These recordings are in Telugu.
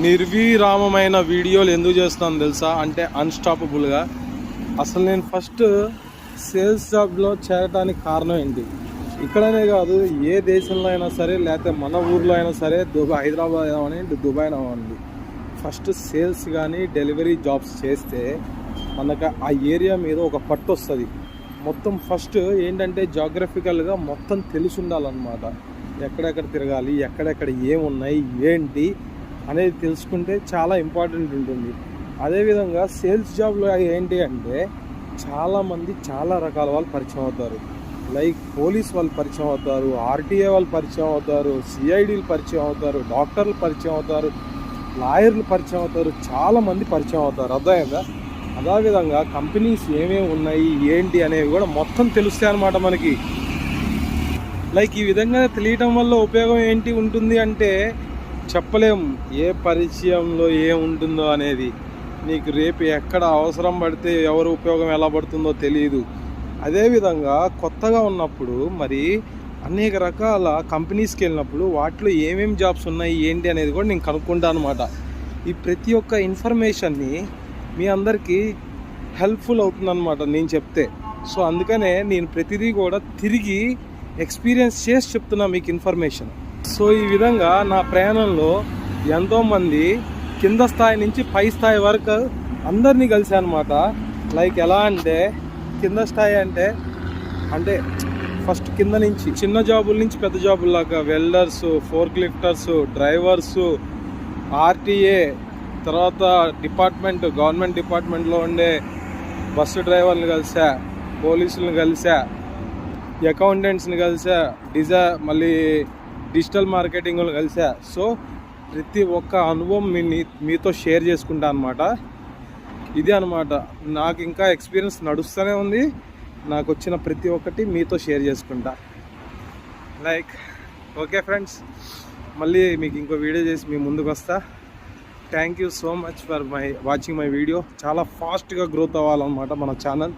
నిర్విరామమైన వీడియోలు ఎందుకు చేస్తున్నాను తెలుసా? అంటే అన్స్టాపబుల్గా. అసలు నేను ఫస్ట్ సేల్స్ జాబ్లో చేరడానికి కారణం ఏంటి? ఇక్కడనే కాదు, ఏ దేశంలో అయినా సరే, లేకపోతే మన ఊర్లో అయినా సరే, హైదరాబాద్ అవ్వండి, దుబాయ్ అవ్వండి, ఫస్ట్ సేల్స్ కానీ డెలివరీ జాబ్స్ చేస్తే మనకు ఆ ఏరియా మీద ఒక పట్టు వస్తుంది. మొత్తం ఫస్ట్ ఏంటంటే జాగ్రఫికల్గా మొత్తం తెలిసి ఉండాలన్నమాట. ఎక్కడెక్కడ తిరగాలి, ఎక్కడెక్కడ ఏమున్నాయి, ఏంటి అనేది తెలుసుకుంటే చాలా ఇంపార్టెంట్ ఉంటుంది. అదేవిధంగా సేల్స్ జాబ్లో ఏంటి అంటే చాలామంది చాలా రకాల వాళ్ళు పరిచయం అవుతారు. లైక్ పోలీస్ వాళ్ళు పరిచయం అవుతారు, ఆర్టీఏ వాళ్ళు పరిచయం అవుతారు, సిఐడీలు పరిచయం అవుతారు, డాక్టర్లు పరిచయం అవుతారు, లాయర్లు పరిచయం అవుతారు, చాలామంది పరిచయం అవుతారు. అర్థమైందా? అదేవిధంగా కంపెనీస్ ఏమేమి ఉన్నాయి, ఏంటి అనేవి కూడా మొత్తం తెలుస్తాయి అన్నమాట మనకి. లైక్ ఈ విధంగా తెలియటం వల్ల ఉపయోగం ఏంటి ఉంటుంది అంటే చెప్పలేం. ఏ పరిచయంలో ఏముంటుందో అనేది నీకు రేపు ఎక్కడ అవసరం పడితే ఎవరు ఉపయోగం ఎలా పడుతుందో తెలియదు. అదేవిధంగా కొత్తగా ఉన్నప్పుడు మరి అనేక రకాల కంపెనీస్కి వెళ్ళినప్పుడు వాటిలో ఏమేమి జాబ్స్ ఉన్నాయి ఏంటి అనేది కూడా నేను కనుక్కుంటాను అనమాట. ఈ ప్రతి ఒక్క ఇన్ఫర్మేషన్ని మీ అందరికీ హెల్ప్ఫుల్ అవుతుందన్నమాట నేను చెప్తే. సో అందుకనే నేను ప్రతిదీ కూడా తిరిగి ఎక్స్పీరియన్స్ చేసి చెప్తున్నా మీకు ఇన్ఫర్మేషన్. సో ఈ విధంగా నా ప్రయాణంలో ఎంతోమంది కింద స్థాయి నుంచి పై స్థాయి వరకు అందరినీ కలిసాను అనమాట. లైక్ ఎలా అంటే కింద స్థాయి అంటే ఫస్ట్ కింద నుంచి చిన్న జాబుల నుంచి పెద్ద జాబుల్లాగా welders, fork lifters, drivers, RTA, తర్వాత గవర్నమెంట్ డిపార్ట్మెంట్లో ఉండే బస్సు డ్రైవర్ని కలిసా, పోలీసులను కలిసా, అకౌంటెంట్స్ని కలిసా, మళ్ళీ డిజిటల్ మార్కెటింగ్లు కలిసా. సో ప్రతి ఒక్క అనుభవం మీతో షేర్ చేసుకుంటా అనమాట. ఇది అనమాట నాకు ఇంకా ఎక్స్పీరియన్స్ నడుస్తూనే ఉంది. నాకు వచ్చిన ప్రతి ఒక్కటి మీతో షేర్ చేసుకుంటా. లైక్ ఓకే ఫ్రెండ్స్, మళ్ళీ మీకు ఇంకో వీడియో చేసి మీ ముందుకు వస్తా. Thank you so much for watching my video. చాలా ఫాస్ట్గా గ్రోత్ అవ్వాలన్నమాట మన ఛానల్.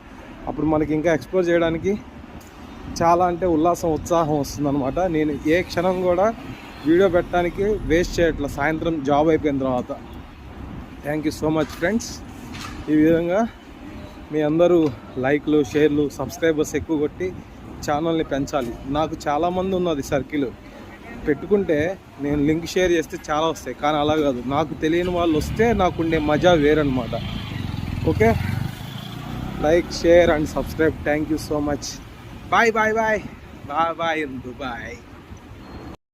అప్పుడు మనకి ఇంకా ఎక్స్ప్లోర్ చేయడానికి చాలా ఉత్సాహం వస్తుందన్నమాట. నేను ఏ క్షణం కూడా వీడియో పెట్టడానికి వేస్ట్ చేయట్లా, సాయంత్రం జాబ్ అయిపోయిన తర్వాత. Thank you so much friends. ఈ విధంగా మీ అందరూ లైక్లు, షేర్లు, సబ్స్క్రైబర్స్ ఎక్కువ కొట్టి ఛానల్ని పెంచాలి. నాకు చాలామంది ఉన్నది సర్కిల్, పెట్టుకుంటే నేను లింక్ షేర్ చేస్తే చాలా వస్తాయి, కానీ అలా కాదు, నాకు తెలియని వాళ్ళు వస్తే నాకుండే మజా వేరనమాట. Okay, like, share and subscribe. Thank you so much. Bye bye bye bye bye in Dubai.